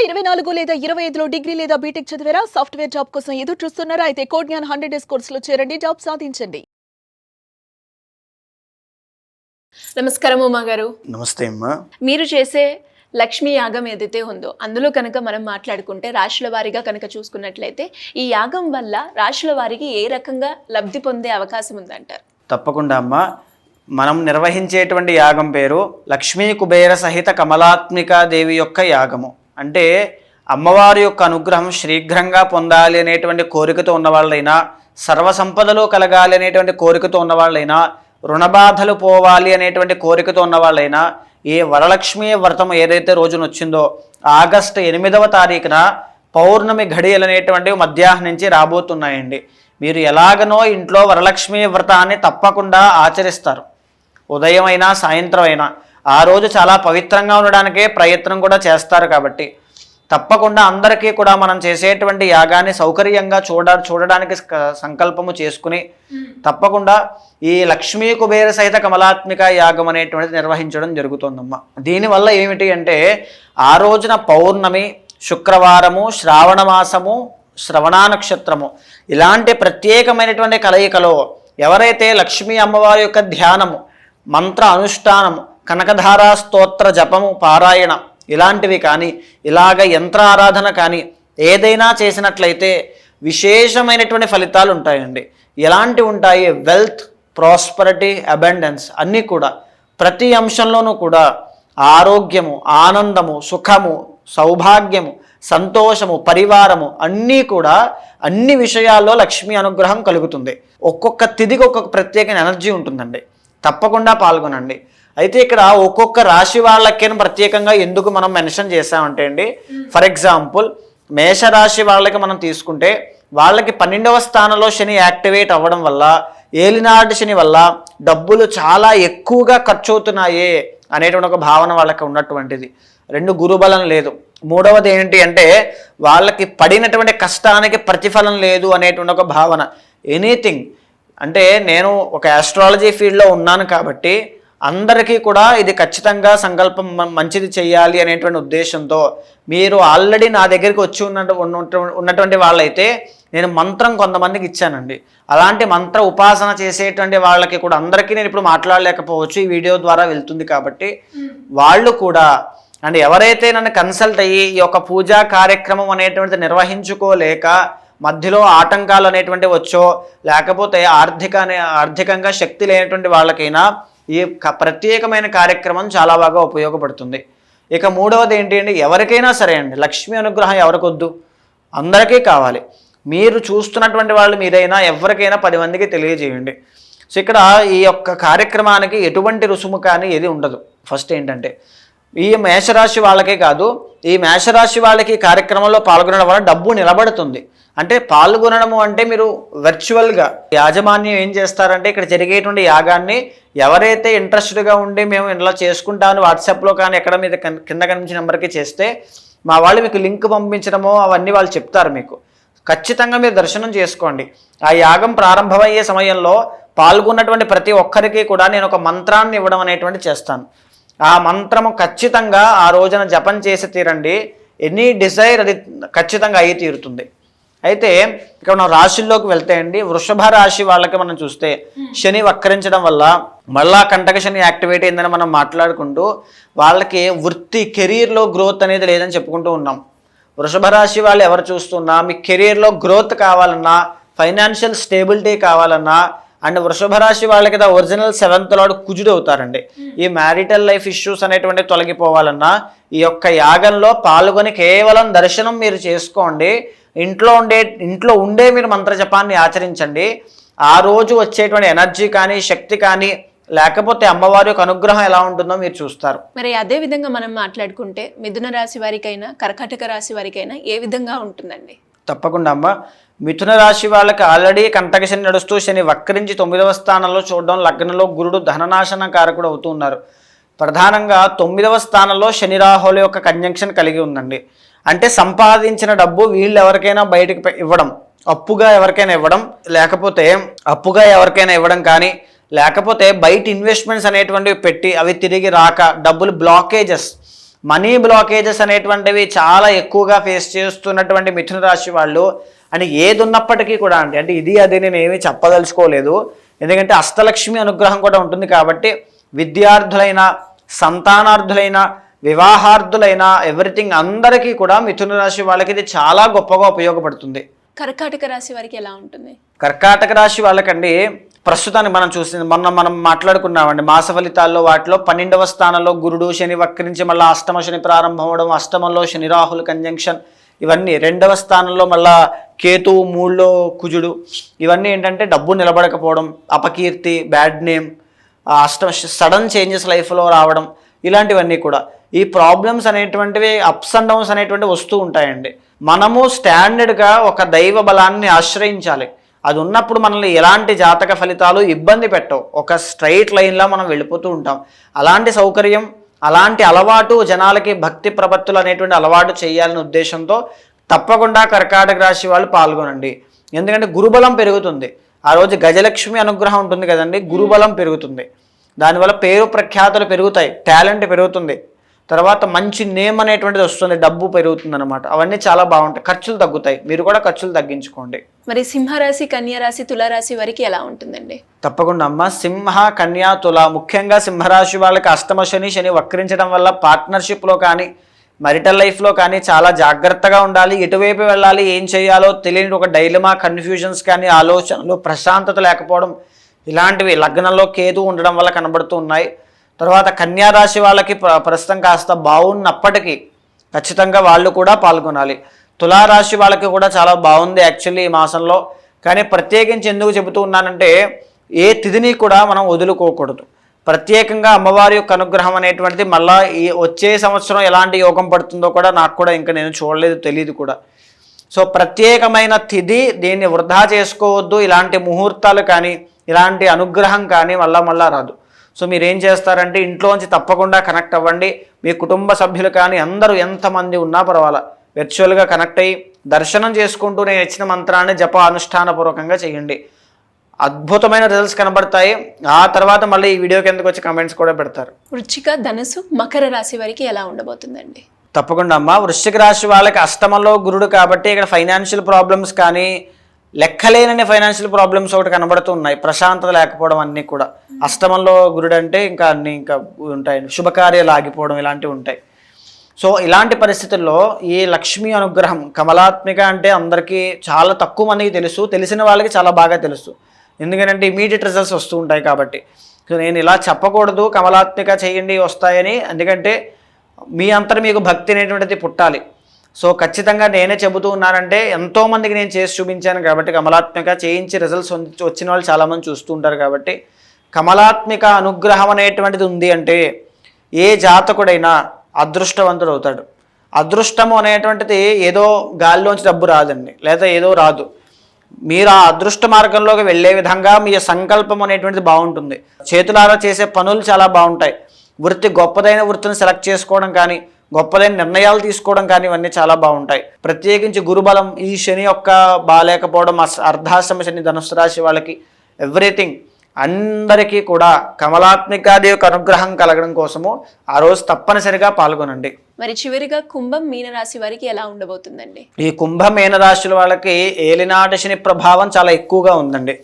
2024 లేదా 25లో డిగ్రీ లేదా బీటెక్ చదివారా? సాఫ్ట్వేర్ జాబ్ కోసం ఎదురు చూస్తున్నారా? అయితే కోడ్ జ్ఞాన్ 100 డేస్ కోర్సులో చేరండి, జాబ్ సాధించండి. నమస్కారం ఉమా గారు. నమస్తే అమ్మా. మీరు చేసే లక్ష్మీ యాగం ఏదైతే ఉందో అందులో కనుక మనం మాట్లాడుకుంటే రాశుల వారీగా కనుక చూసుకున్నట్లయితే ఈ యాగం వల్ల రాశుల వారికి ఏ రకంగా లబ్ధి పొందే అవకాశం ఉందంటారు? తప్పకుండా అమ్మా. మనం నిర్వహించేటువంటి యాగం పేరు లక్ష్మీ కుబేర సహిత కమలాత్మికా దేవి యొక్క యాగము. అంటే అమ్మవారి యొక్క అనుగ్రహం శీఘ్రంగా పొందాలి అనేటువంటి కోరికతో ఉన్నవాళ్ళైనా, సర్వసంపదలు కలగాలి అనేటువంటి కోరికతో ఉన్నవాళ్ళైనా, రుణబాధలు పోవాలి అనేటువంటి కోరికతో ఉన్నవాళ్ళైనా, ఏ వరలక్ష్మీ వ్రతం ఏదైతే రోజున వచ్చిందో ఆగస్టు 8వ తారీఖున పౌర్ణమి ఘడియలు అనేటువంటివి మధ్యాహ్నం నుంచి రాబోతున్నాయండి. మీరు ఎలాగనో ఇంట్లో వరలక్ష్మీ వ్రతాన్ని తప్పకుండా ఆచరిస్తారు. ఉదయం అయినా సాయంత్రం అయినా ఆ రోజు చాలా పవిత్రంగా ఉండడానికే ప్రయత్నం కూడా చేస్తారు. కాబట్టి తప్పకుండా అందరికీ కూడా మనం చేసేటువంటి యాగాన్ని సౌకర్యంగా చూడడానికి సంకల్పము చేసుకుని తప్పకుండా ఈ లక్ష్మీ కుబేర సహిత కమలాత్మిక యాగం అనేటువంటిది నిర్వహించడం జరుగుతుందమ్మా. దీనివల్ల ఏమిటి అంటే ఆ రోజున పౌర్ణమి, శుక్రవారము, శ్రావణ మాసము, శ్రవణ నక్షత్రము ఇలాంటి ప్రత్యేకమైనటువంటి కలయికలో ఎవరైతే లక్ష్మీ అమ్మవారి యొక్క ధ్యానము, మంత్ర అనుష్ఠానము, కనకధారా స్తోత్ర జపము, పారాయణ ఇలాంటివి కానీ, ఇలాగ యంత్ర ఆరాధన కానీ ఏదైనా చేసినట్లయితే విశేషమైనటువంటి ఫలితాలు ఉంటాయండి. ఎలాంటివి ఉంటాయి? వెల్త్, ప్రాస్పరిటీ, అబండెన్స్ అన్నీ కూడా ప్రతి అంశంలోనూ కూడా ఆరోగ్యము, ఆనందము, సుఖము, సౌభాగ్యము, సంతోషము, పరివారము అన్నీ కూడా అన్ని విషయాల్లో లక్ష్మీ అనుగ్రహం కలుగుతుంది. ఒక్కొక్క తిథికి ఒక్కొక్క ప్రత్యేక ఎనర్జీ ఉంటుందండి. తప్పకుండా పాల్గొనండి. అయితే ఇక్కడ ఒక్కొక్క రాశి వాళ్ళకే ప్రత్యేకంగా ఎందుకు మనం మెన్షన్ చేసామంటే అండి, ఫర్ ఎగ్జాంపుల్ మేషరాశి వాళ్ళకి మనం తీసుకుంటే వాళ్ళకి 12వ స్థానంలో శని యాక్టివేట్ అవ్వడం వల్ల, ఏలినాటి శని వల్ల డబ్బులు చాలా ఎక్కువగా ఖర్చు అవుతున్నాయే అనేటువంటి ఒక భావన వాళ్ళకి ఉన్నటువంటిది. 2 గురుబలం లేదు. 3వది ఏంటి అంటే వాళ్ళకి పడినటువంటి కష్టానికి ప్రతిఫలం లేదు అనేటువంటి ఒక భావన. ఎనీథింగ్ అంటే నేను ఒక ఆస్ట్రాలజీ ఫీల్డ్లో ఉన్నాను కాబట్టి అందరికీ కూడా ఇది ఖచ్చితంగా సంకల్పం మంచిది చేయాలి అనేటువంటి ఉద్దేశంతో మీరు ఆల్రెడీ నా దగ్గరికి వచ్చి ఉన్నటువంటి వాళ్ళైతే నేను మంత్రం కొంతమందికి ఇచ్చానండి. అలాంటి మంత్ర ఉపాసన చేసేటువంటి వాళ్ళకి కూడా అందరికీ నేను ఇప్పుడు మాట్లాడలేకపోవచ్చు, ఈ వీడియో ద్వారా వెళ్తుంది కాబట్టి వాళ్ళు కూడా అండ్ ఎవరైతే నన్ను కన్సల్ట్ అయ్యి ఈ యొక్క పూజా కార్యక్రమం అనేటువంటిది నిర్వహించుకోలేక మధ్యలో ఆటంకాలు అనేటువంటివి వచ్చో, లేకపోతే ఆర్థికంగా శక్తి లేనటువంటి వాళ్ళకైనా ఈ ప్రత్యేకమైన కార్యక్రమం చాలా బాగా ఉపయోగపడుతుంది. ఇక 3వది ఏంటి అంటే ఎవరికైనా సరే అండి, లక్ష్మీ అనుగ్రహం ఎవరికొద్దు, అందరికీ కావాలి. మీరు చూస్తున్నటువంటి వాళ్ళు మీరైనా ఎవరికైనా 10 మందికి తెలియజేయండి. సో ఇక్కడ ఈ యొక్క కార్యక్రమానికి ఎటువంటి రుసుము కానీ ఏది ఉండదు. ఫస్ట్ ఏంటంటే ఈ మేషరాశి వాళ్ళకే కాదు, ఈ మేషరాశి వాళ్ళకి ఈ కార్యక్రమంలో పాల్గొనడం వల్ల డబ్బు నిలబడుతుంది. అంటే పాల్గొనడము అంటే మీరు వర్చువల్గా యాజమాన్యం ఏం చేస్తారంటే ఇక్కడ జరిగేటువంటి యాగాన్ని ఎవరైతే ఇంట్రెస్టెడ్గా ఉండి మేము ఇలా చేసుకుంటామని వాట్సాప్లో కానీ ఎక్కడ మీద కింద కనిపించిన నెంబర్కి చేస్తే మా వాళ్ళు మీకు లింక్ పంపించడమో అవన్నీ వాళ్ళు చెప్తారు. మీకు ఖచ్చితంగా మీరు దర్శనం చేసుకోండి. ఆ యాగం ప్రారంభమయ్యే సమయంలో పాల్గొన్నటువంటి ప్రతి ఒక్కరికి కూడా నేను ఒక మంత్రాన్ని ఇవ్వడం అనేటువంటి చేస్తాను. ఆ మంత్రము ఖచ్చితంగా ఆ రోజున జపం చేసి తీరండి. ఎనీ డిజైర్ అది ఖచ్చితంగా అయి తీరుతుంది. అయితే ఇక్కడ మనం రాశుల్లోకి వెళ్తే అండి, వృషభ రాశి వాళ్ళకి మనం చూస్తే శని వక్రించడం వల్ల మళ్ళా కంటక శని యాక్టివేట్ అయిందని మనం మాట్లాడుకుంటూ వాళ్ళకి వృత్తి కెరీర్లో గ్రోత్ అనేది లేదని చెప్పుకుంటూ ఉన్నాం. వృషభ రాశి వాళ్ళు ఎవరు చూస్తున్నా మీ కెరీర్లో గ్రోత్ కావాలన్నా, ఫైనాన్షియల్ స్టేబిలిటీ కావాలన్నా అండ్ వృషభ రాశి వాళ్ళకి ఒరిజినల్ 7th లార్డ్ కుజుడు అవుతారండి. ఈ మ్యారిటల్ లైఫ్ ఇష్యూస్ అనేటువంటి తొలగిపోవాలన్నా ఈ యొక్క యాగంలో పాల్గొని కేవలం దర్శనం మీరు చేసుకోండి. ఇంట్లో ఉండే మీరు మంత్రజపాన్ని ఆచరించండి. ఆ రోజు వచ్చేటువంటి ఎనర్జీ కానీ, శక్తి కానీ, లేకపోతే అమ్మవారి యొక్క అనుగ్రహం ఎలా ఉంటుందో మీరు చూస్తారు. మరి అదే విధంగా మనం మాట్లాడుకుంటే మిథున రాశి వారికైనా, కర్కాటక రాశి వారికైనా ఏ విధంగా ఉంటుందండి? తప్పకుండా అమ్మ. మిథున రాశి వాళ్ళకి ఆల్రెడీ కంటక శని నడుస్తూ శని వక్రించి 9వ స్థానంలో చూడడం, లగ్నంలో గురుడు ధననాశన కారకుడు అవుతూ ఉన్నారు. ప్రధానంగా 9వ స్థానంలో శని రాహుల యొక్క కంజంక్షన్ కలిగి ఉందండి. అంటే సంపాదించిన డబ్బు వీళ్ళు ఎవరికైనా బయటకు ఇవ్వడం, అప్పుగా ఎవరికైనా ఇవ్వడం కానీ, లేకపోతే బయట ఇన్వెస్ట్మెంట్స్ అనేటువంటివి పెట్టి అవి తిరిగి రాక డబ్బులు బ్లాకేజెస్ మనీ బ్లాకేజెస్ అనేటువంటివి చాలా ఎక్కువగా ఫేస్ చేస్తున్నటువంటి మిథున రాశి వాళ్ళు అని ఏది ఉన్నప్పటికీ కూడా అంటే ఇది అది నేను ఏమీ చెప్పదలుచుకోలేదు. ఎందుకంటే అష్టలక్ష్మి అనుగ్రహం కూడా ఉంటుంది కాబట్టి విద్యార్థులైన, సంతానార్థులైన, వివాహార్థులైన ఎవ్రీథింగ్ అందరికీ కూడా మిథున రాశి వాళ్ళకి ఇది చాలా గొప్పగా ఉపయోగపడుతుంది. కర్కాటక రాశి వారికి ఎలా ఉంటుంది? కర్కాటక రాశి వాళ్ళకండి ప్రస్తుతానికి మనం మాట్లాడుకున్నామండి మాస ఫలితాల్లో వాటిలో 12వ స్థానంలో గురుడు, శని వక్రించి మళ్ళీ అష్టమ శని ప్రారంభం అవడం, అష్టమంలో శని రాహుల్ కంజంక్షన్, ఇవన్నీ 2వ స్థానంలో మళ్ళా కేతువు, 3లో కుజుడు, ఇవన్నీ ఏంటంటే డబ్బు నిలబడకపోవడం, అపకీర్తి, బ్యాడ్ నేమ్, సడన్ చేంజెస్ లైఫ్లో రావడం, ఇలాంటివన్నీ కూడా ఈ ప్రాబ్లమ్స్ అనేటువంటివి అప్స్ అండ్ డౌన్స్ అనేటువంటివి వస్తూ ఉంటాయండి. మనము స్టాండర్డ్గా ఒక దైవ బలాన్ని ఆశ్రయించాలి. అది ఉన్నప్పుడు మనల్ని ఎలాంటి జాతక ఫలితాలు ఇబ్బంది పెట్టవు. ఒక స్ట్రైట్ లైన్లో మనం వెళ్ళిపోతూ ఉంటాం. అలాంటి సౌకర్యం, అలాంటి అలవాటు జనాలకి భక్తి ప్రపత్తులు అనేటువంటి అలవాటు చేయాలనే ఉద్దేశంతో తప్పకుండా కర్కాటక రాశి వాళ్ళు పాల్గొనండి. ఎందుకంటే గురుబలం పెరుగుతుంది. ఆ రోజు గజలక్ష్మి అనుగ్రహం ఉంటుంది కదండి, గురుబలం పెరుగుతుంది. దానివల్ల పేరు ప్రఖ్యాతులు పెరుగుతాయి, టాలెంట్ పెరుగుతుంది, తర్వాత మంచి నేమ్ అనేటువంటిది వస్తుంది, డబ్బు పెరుగుతుంది అనమాట. అవన్నీ చాలా బాగుంటాయి, ఖర్చులు తగ్గుతాయి. మీరు కూడా ఖర్చులు తగ్గించుకోండి. మరి సింహరాశి, కన్యారాశి, తులారాశి వారికి ఎలా ఉంటుందండి? తప్పకుండా అమ్మ, సింహ, కన్యా, తుల, ముఖ్యంగా సింహరాశి వాళ్ళకి అష్టమ శని వక్రించడం వల్ల పార్ట్నర్షిప్లో కానీ marital లైఫ్లో కానీ చాలా జాగ్రత్తగా ఉండాలి. ఎటువైపు వెళ్ళాలి, ఏం చేయాలో తెలియని ఒక డైలమా, కన్ఫ్యూజన్స్ కానీ, ఆలోచనలు, ప్రశాంతత లేకపోవడం, ఇలాంటివి లగ్నంలో కేతు ఉండడం వల్ల కనబడుతూ ఉన్నాయి. తర్వాత కన్యారాశి వాళ్ళకి ప్రస్తుతం కాస్త బాగున్నప్పటికీ ఖచ్చితంగా వాళ్ళు కూడా పాల్గొనాలి. తులారాశి వాళ్ళకి కూడా చాలా బాగుంది యాక్చువల్లీ ఈ మాసంలో. కానీ ప్రత్యేకించి ఎందుకు చెబుతూ ఉన్నానంటే ఏ తిథిని కూడా మనం వదులుకోకూడదు. ప్రత్యేకంగా అమ్మవారి యొక్క అనుగ్రహం అనేటువంటిది మళ్ళీ ఈ వచ్చే సంవత్సరం ఎలాంటి యోగం పడుతుందో కూడా నాకు కూడా ఇంకా నేను చూడలేదు, తెలియదు కూడా. సో ప్రత్యేకమైన తిథి, దీన్ని వృధా చేసుకోవద్దు. ఇలాంటి ముహూర్తాలు కానీ ఇలాంటి అనుగ్రహం కానీ మళ్ళా రాదు. సో మీరు ఏం చేస్తారంటే ఇంట్లోంచి తప్పకుండా కనెక్ట్ అవ్వండి. మీ కుటుంబ సభ్యులు కానీ అందరూ ఎంతమంది ఉన్నా పర్వాలా వర్చువల్గా కనెక్ట్ అయ్యి దర్శనం చేసుకుంటూ నేను ఇచ్చిన మంత్రాన్ని జప అనుష్ఠానపూర్వకంగా చేయండి. అద్భుతమైన రిజల్ట్స్ కనబడతాయి. ఆ తర్వాత మళ్ళీ ఈ వీడియో కిందకు వచ్చి కమెంట్స్ కూడా పెడతారు. వృశ్చిక, ధనుసు, మకర రాశి వారికి ఎలా ఉండబోతుందండి? తప్పకుండా అమ్మ, వృశ్చిక రాశి వాళ్ళకి అష్టమంలో గురుడు కాబట్టి ఇక్కడ ఫైనాన్షియల్ ప్రాబ్లమ్స్ కానీ లెక్కలేనని ఫైనాన్షియల్ ప్రాబ్లమ్స్ ఒకటి కనబడుతూ ఉన్నాయి. ప్రశాంతత లేకపోవడం అన్నీ కూడా. అష్టమంలో గురుడు అంటే ఇంకా అన్నీ ఇంకా ఉంటాయి, శుభకార్యాలు ఆగిపోవడం ఇలాంటివి ఉంటాయి. సో ఇలాంటి పరిస్థితుల్లో ఈ లక్ష్మీ అనుగ్రహం కమలాత్మిక అంటే అందరికీ చాలా తక్కువ మందికి తెలుసు, తెలిసిన వాళ్ళకి చాలా బాగా తెలుసు. ఎందుకంటే ఇమీడియట్ రిజల్ట్స్ వస్తూ ఉంటాయి కాబట్టి. సో నేను ఇలా చెప్పకూడదు కమలాత్మిక చేయండి వస్తాయని, ఎందుకంటే మీ అంతటా మీకు భక్తి అనేటువంటిది పుట్టాలి. సో ఖచ్చితంగా నేనే చెబుతూ ఉన్నానంటే ఎంతోమందికి నేను చేసి చూపించాను కాబట్టి కమలాత్మిక చేయించి రిజల్ట్స్ వచ్చిన వాళ్ళు చాలామంది చూస్తూ ఉంటారు కాబట్టి కమలాత్మిక అనుగ్రహం అనేటువంటిది ఉంది అంటే ఏ జాతకుడైనా అదృష్టవంతుడు అవుతాడు. అదృష్టము అనేటువంటిది ఏదో గాలిలోంచి డబ్బు రాదండి, లేదా ఏదో రాదు. మీరు ఆ అదృష్ట మార్గంలోకి వెళ్ళే విధంగా మీ సంకల్పం అనేటువంటిది బాగుంటుంది. చేతులారా చేసే పనులు చాలా బాగుంటాయి. వృత్తి, గొప్పదైన వృత్తిని సెలెక్ట్ చేసుకోవడం కానీ, గొప్పదైన నిర్ణయాలు తీసుకోవడం కానీ ఇవన్నీ చాలా బాగుంటాయి. ప్రత్యేకించి గురుబలం, ఈ శని యొక్క బాగాలేకపోవడం, అర్ధాశ్రమ శని ధనుసు రాశి వాళ్ళకి ఎవ్రీథింగ్ అందరికీ కూడా కమలాత్మికాదేవి యొక్క అనుగ్రహం కలగడం కోసము ఆ రోజు తప్పనిసరిగా పాల్గొనండి. మరి చివరిగా కుంభం, మీనరాశి వారికి ఎలా ఉండబోతుందండి? ఈ కుంభ, మీనరాశుల వాళ్ళకి ఏలినాటి శని ప్రభావం చాలా ఎక్కువగా ఉందండి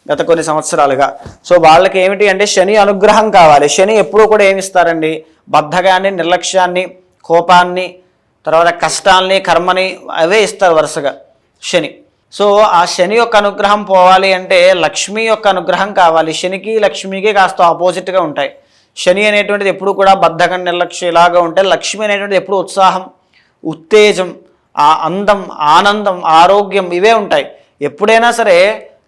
గత కొన్ని సంవత్సరాలుగా. సో వాళ్ళకి ఏమిటి అంటే శని అనుగ్రహం కావాలి. శని ఎప్పుడూ కూడా ఏమిస్తారండి, బద్ధగాన్ని, నిర్లక్ష్యాన్ని, కోపాన్ని, తర్వాత కష్టాల్ని, కర్మని అవే ఇస్తారు వరుసగా శని. సో ఆ శని యొక్క అనుగ్రహం పోవాలి అంటే లక్ష్మి యొక్క అనుగ్రహం కావాలి. శనికి లక్ష్మికి కాస్త ఆపోజిట్గా ఉంటాయి. శని అనేటువంటిది ఎప్పుడు కూడా బద్ధకం, నిర్లక్ష్యం ఇలాగా ఉంటే, లక్ష్మి అనేటువంటిది ఎప్పుడు ఉత్సాహం, ఉత్తేజం, ఆ అందం, ఆనందం, ఆరోగ్యం ఇవే ఉంటాయి. ఎప్పుడైనా సరే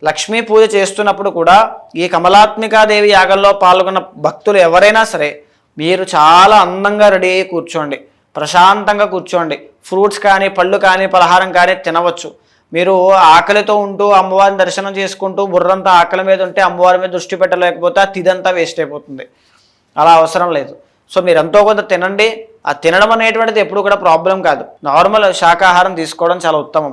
లక్ష్మీ పూజ చేస్తున్నప్పుడు కూడా ఈ కమలాత్మికాదేవి యాగంలో పాల్గొన్న భక్తులు ఎవరైనా సరే మీరు చాలా అందంగా రెడీ అయ్యి కూర్చోండి, ప్రశాంతంగా కూర్చోండి. ఫ్రూట్స్ కానీ, పళ్ళు కానీ, పలహారం కానీ తినవచ్చు. మీరు ఆకలితో ఉంటూ అమ్మవారిని దర్శనం చేసుకుంటూ బుర్రంతా ఆకలి మీద ఉంటే అమ్మవారి మీద దృష్టి పెట్టలేకపోతే ఆ తిదంతా వేస్ట్ అయిపోతుంది. అలా అవసరం లేదు. సో మీరు ఎంతో కొంత తినండి. ఆ తినడం అనేటువంటిది ఎప్పుడు కూడా ప్రాబ్లం కాదు. నార్మల్ శాకాహారం తీసుకోవడం చాలా ఉత్తమం.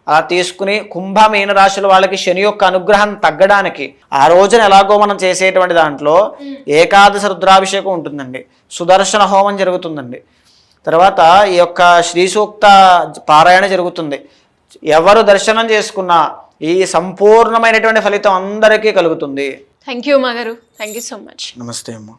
అలా తీసుకుని కుంభ, మీన రాశుల వాళ్ళకి శని యొక్క అనుగ్రహం తగ్గడానికి ఆ రోజున ఎలాగో మనం చేసేటువంటి దాంట్లో ఏకాదశి రుద్రాభిషేకం ఉంటుందండి, సుదర్శన హోమం జరుగుతుందండి. తర్వాత ఈ యొక్క శ్రీ సూక్త పారాయణ జరుగుతుంది. ఎవరు దర్శనం చేసుకున్నా ఈ సంపూర్ణమైనటువంటి ఫలితం అందరికీ కలుగుతుంది. థ్యాంక్ యూ మాగారు, థ్యాంక్ యూ సో మచ్. నమస్తే అమ్మ.